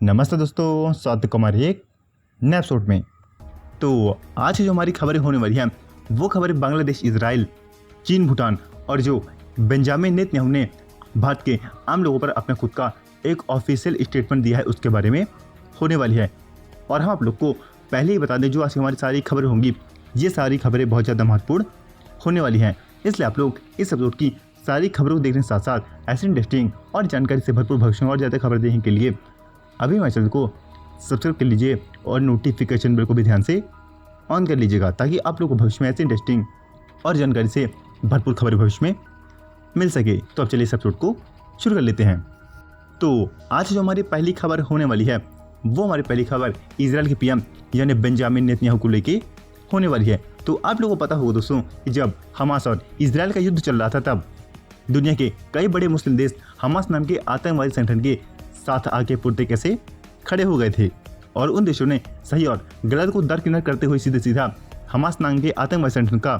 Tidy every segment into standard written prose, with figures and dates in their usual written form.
नमस्ते दोस्तों, स्वागत है हमारे एक नए एपिसोड में। तो आज की जो हमारी खबरें होने वाली हैं वो खबरें बांग्लादेश, इजराइल, चीन, भूटान और जो बेंजामिन नेतन्याहू ने भारत के आम लोगों पर अपना खुद का एक ऑफिशियल स्टेटमेंट दिया है उसके बारे में होने वाली है। और हम आप लोग को पहले ही बता दें, जो आज की हमारी सारी खबरें होंगी ये सारी खबरें बहुत ज़्यादा महत्वपूर्ण होने वाली हैं, इसलिए आप लोग इस एपिसोड की सारी खबरों को देखने के साथ साथ ऐसी इंटरेस्टिंग और जानकारी से भरपूर भविष्य में और ज़्यादा खबर देखने के लिए अभी हमारे चैनल को सब्सक्राइब कर लीजिए और नोटिफिकेशन बेल को भी ध्यान से ऑन कर लीजिएगा, ताकि आप लोगों को भविष्य में ऐसी इंटरेस्टिंग और जानकारी से भरपूर खबर भविष्य में मिल सके। तो अब चलिए इस एपिसोड को शुरू कर लेते हैं। तो आज जो हमारी पहली खबर होने वाली है वो हमारी पहली खबर इजराइल के पीएम यानी बेंजामिन नेतन्याहू को लेके होने वाली है। तो आप लोगों को पता होगा दोस्तों कि जब हमास और इजराइल का युद्ध चल रहा था तब दुनिया के कई बड़े मुस्लिम देश हमास नाम के आतंकवादी संगठन के साथ आके पुरते कैसे खड़े हो गए थे, और उन देशों ने सही और गलत को दरकिनार करते हुए सीधे सीधा हमास नाम के आतंकवादी संगठन का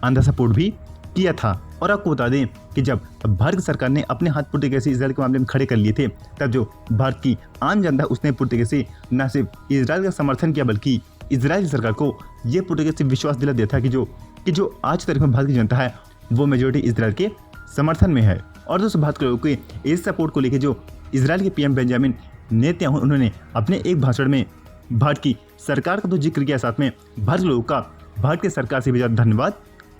अंधा सपोर्ट भी किया था। और आपको बता दें कि जब भारत सरकार ने अपने हाथ पुर्तगाल इजराइल के मामले में खड़े कर लिए थे, तब जो भारत की आम जनता उसने पुर्तगाल से न सिर्फ इजराइल का समर्थन किया बल्कि इजराइल सरकार को यह पुर्तगाल से विश्वास दिला दिया था कि जो आज तारीख में भारत की जनता है वो मेजोरिटी इजराइल के समर्थन में है। और दोस्तों भारत के लोगों के इस सपोर्ट को लेकर जो इजराइल के पीएम बेंजामिन नेतन्याहू उन्होंने अपने एक भाषण में भारत की सरकार का तो जिक्र किया, साथ में भारत के लोगों का भारत की सरकार से भी ज़्यादा धन्यवाद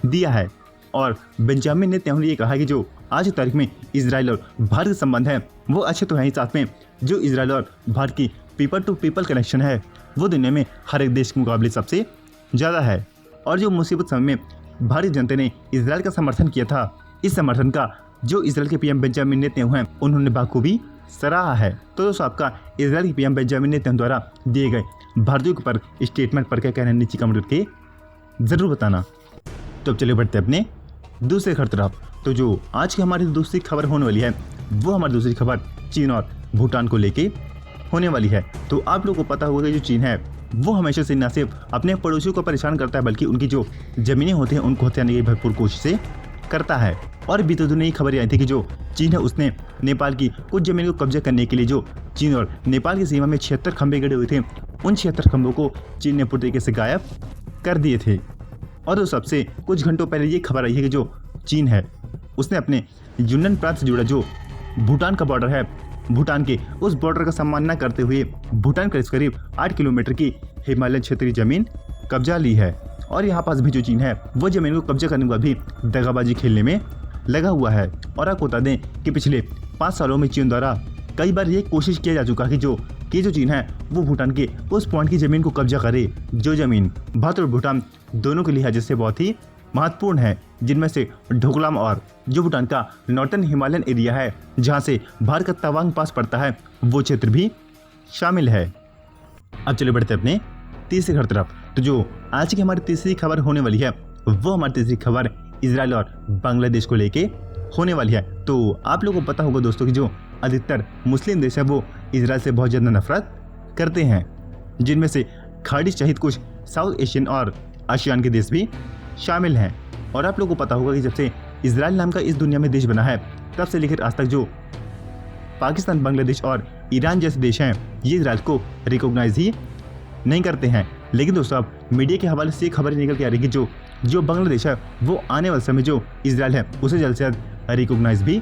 दिया है। और बेंजामिन नेतन्याहू ने ये कहा कि जो आज की तारीख में इजराइल और भारत के संबंध है वो अच्छे तो हैं ही, साथ में जो इजराइल और भारत की पीपल टू पीपल कनेक्शन है वो दुनिया में हर एक देश के मुकाबले सबसे ज़्यादा है। और जो मुसीबत समय में भारतीय जनता ने इजराइल का समर्थन किया था, इस समर्थन का जो इजराइल के पीएम बेंजामिन नेतन्याहू हैं उन्होंने बाखूबी सराहा है। तो दोस्तों आपका इजराइल के पीएम बेंजामिन नेतन्याहू द्वारा दिए गए भारतीयों के पर स्टेटमेंट पर क्या कहना है नीचे कमेंट करके जरूर बताना। तो अब चलिए बढ़ते अपने दूसरे खबर तरफ। तो जो आज की हमारी दूसरी खबर होने वाली है वो हमारी दूसरी खबर चीन और भूटान को लेके होने वाली है। तो आप लोगों को पता होगा कि जो चीन है वो हमेशा से न सिर्फ अपने पड़ोसियों को परेशान करता है बल्कि उनकी जो ज़मीनें होती हैं उनको हथियाने की भरपूर कोशिशें करता है। और बीते दिनों नई खबर आई थी कि जो चीन है उसने नेपाल की कुछ जमीन को कब्जा करने के लिए जो चीन और नेपाल की सीमा में 76 खंभे गड़े हुए थे, उन 76 खंभों को चीन ने पूरी तरीके से गायब कर दिए थे। और तो सबसे कुछ घंटों पहले ये खबर आई है कि जो चीन है उसने अपने यूनन प्रांत से जुड़ा जो भूटान का बॉर्डर है, भूटान के उस बॉर्डर का सम्मान न करते हुए भूटान के करीब 8 किलोमीटर की हिमालयन क्षेत्रीय जमीन कब्जा ली है। और यहाँ पास भी जो चीन है वो जमीन को कब्जा करने के बाद भी दगाबाजी खेलने में लगा हुआ है। और आपको बता दें कि पिछले 5 सालों में चीन द्वारा कई बार ये कोशिश किया जा चुका है कि जो चीन है वो भूटान के उस पॉइंट की ज़मीन को कब्जा करे जो ज़मीन भारत और भूटान दोनों के लिहाज से बहुत ही महत्वपूर्ण है, जिनमें से ढोकलाम और जो भूटान का नॉर्थन हिमालयन एरिया है जहाँ से भारत का तवांग पास पड़ता है वो क्षेत्र भी शामिल है। अब चलिए बढ़ते अपने तीसरी खबर तरफ। तो जो आज की हमारी तीसरी खबर होने वाली है वो हमारी तीसरी खबर इजराइल और बांग्लादेश को लेके होने वाली है। तो आप लोगों को पता होगा दोस्तों कि जो अधिकतर मुस्लिम देश है वो इजराइल से बहुत ज़्यादा नफरत करते हैं, जिनमें से खाड़ी सहित कुछ साउथ एशियन और आसियान के देश भी शामिल हैं। और आप लोगों को पता होगा कि जब से इजराइल नाम का इस दुनिया में देश बना है तब से लेकर आज तक जो पाकिस्तान, बांग्लादेश और ईरान जैसे देश हैं ये इजराइल को रिकॉग्नाइज ही नहीं करते हैं। लेकिन दोस्तों अब मीडिया के हवाले से खबर निकल के आ रही है कि जो बांग्लादेश है वो आने वाले समय जो इजराइल है उसे जल्द से जल्द रिकॉग्नाइज भी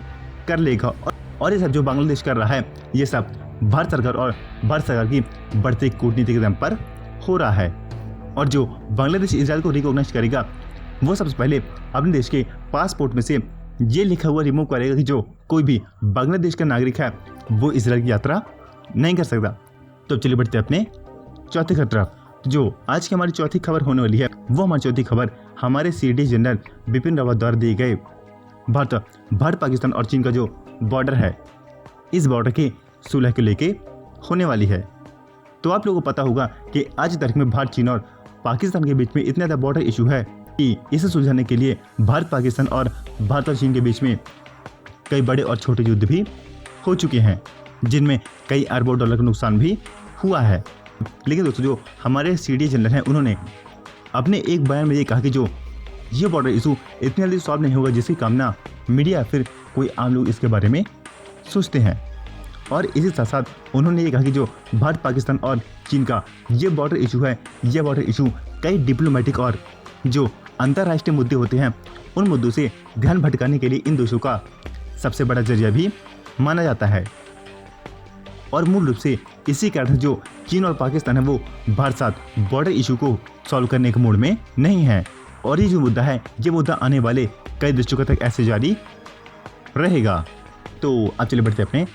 कर लेगा। और ये सब जो बांग्लादेश कर रहा है ये सब भारत सरकार और भारत सरकार की बढ़ती कूटनीति के दम पर हो रहा है। और जो बांग्लादेश इजराइल को रिकॉग्नाइज करेगा वो सबसे पहले अपने देश के पासपोर्ट में से ये लिखा हुआ रिमूव करेगा कि जो कोई भी बांग्लादेश का नागरिक है वो इजराइल की यात्रा नहीं कर सकता। तो चलिए बढ़ते अपने चौथी खबर तरफ। जो आज की हमारी चौथी खबर होने वाली है वो हमारी चौथी खबर हमारे सीडी जनरल बिपिन रावत द्वारा दिए गए भारत पाकिस्तान और चीन का जो बॉर्डर है इस बॉर्डर के सुलह को लेके होने वाली है। तो आप लोगों को पता होगा कि आज की तारीख में भारत, चीन और पाकिस्तान के बीच में इतना ज़्यादा बॉर्डर इशू है कि इसे सुलझाने के लिए भारत, पाकिस्तान और भारत और चीन के बीच में कई बड़े और छोटे युद्ध भी हो चुके हैं, जिनमें कई अरबों डॉलर का नुकसान भी हुआ है। लेकिन दोस्तों जो हमारे सीडी जनरल हैं उन्होंने अपने एक बयान में ये कहा कि जो ये बॉर्डर इशू इतनी जल्दी सॉल्व नहीं होगा जिसकी कामना मीडिया या फिर कोई आम लोग इसके बारे में सोचते हैं। और इसी साथ साथ उन्होंने ये कहा कि जो भारत पाकिस्तान और चीन का ये बॉर्डर इशू है, ये बॉर्डर इशू कई डिप्लोमेटिक और जो अंतर्राष्ट्रीय मुद्दे होते हैं उन मुद्दों से ध्यान भटकाने के लिए इन देशों का सबसे बड़ा जरिया भी माना जाता है। और मूल रूप से इसी कारण जो चीन और पाकिस्तान है वो भारत साथ बॉर्डर इशू को सॉल्व करने के मूड में नहीं है। और ये जो मुद्दा है ये मुद्दा आने वाले कई दशकों तक ऐसे जारी रहेगा। तो अब चलिए बढ़ते अपने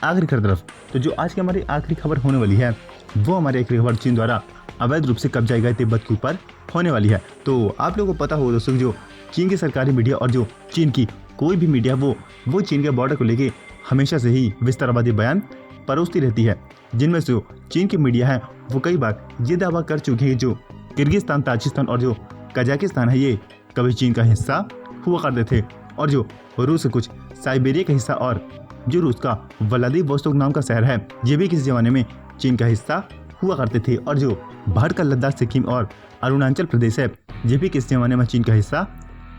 आखिरी खबर तरफ। तो जो आज की हमारी आखिरी खबर होने वाली है वो हमारी आखिरी खबर चीन द्वारा अवैध रूप से कब्जा गए तिब्बत के ऊपर होने वाली है। तो आप लोगों को पता होगा दोस्तों, जो चीन की सरकारी मीडिया और जो चीन की कोई भी मीडिया वो चीन के बॉर्डर को लेके हमेशा से ही विस्तारवादी बयान परोसती रहती है, जिनमें से जो चीन की मीडिया है वो कई बार ये दावा कर चुकी है जो किर्गिस्तान, ताजिकिस्तान और जो कजाकिस्तान है ये कभी चीन का हिस्सा हुआ करते थे, और जो रूस से कुछ साइबेरिया का हिस्सा और जो रूस का व्लादिवोस्तोक नाम का शहर है ये भी किसी जमाने में चीन का हिस्सा हुआ करते थे, और जो भारत का लद्दाख, सिक्किम और अरुणाचल प्रदेश है ये भी किसी जमाने में चीन का हिस्सा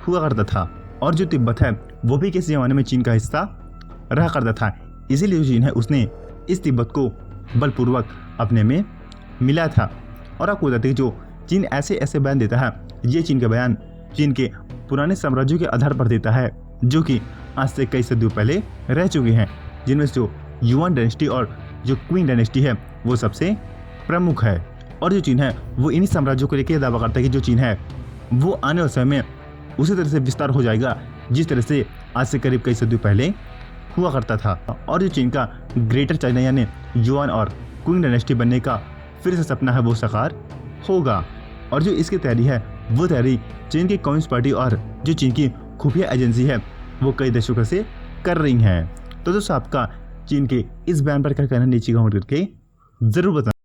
हुआ करता था, और जो तिब्बत है वो भी किसी जमाने में चीन का हिस्सा रहा करता था। इसीलिए जो चीन है उसने इस तिब्बत को बलपूर्वक अपने में मिला था। और आपको बताते हैं जो चीन ऐसे ऐसे बयान देता है, ये चीन के बयान चीन के पुराने साम्राज्यों के आधार पर देता है जो कि आज से कई सदियों पहले रह चुके हैं, जिनमें से जो युआन डायनेस्टी और जो क्वीन डायनेस्टी है वो सबसे प्रमुख है। और जो चीन है वो इन्हीं साम्राज्यों को लेकर दावा करता है कि जो चीन है वो आने वाले समय में उसी तरह से विस्तार हो जाएगा जिस तरह से आज से करीब कई सदियों पहले हुआ करता था। और जो चीन का ग्रेटर चाइना यानी युआन और क्वीन डायनेस्टी बनने का फिर से सपना है वो साकार होगा। और जो इसकी तैयारी है वो तैयारी चीन की कम्युनिस्ट पार्टी और जो चीन की खुफिया एजेंसी है वो कई दशकों से कर रही हैं। तो दोस्तों आपका चीन के इस बयान पर क्या कहना नीचे कमेंट करके जरूर बताएं।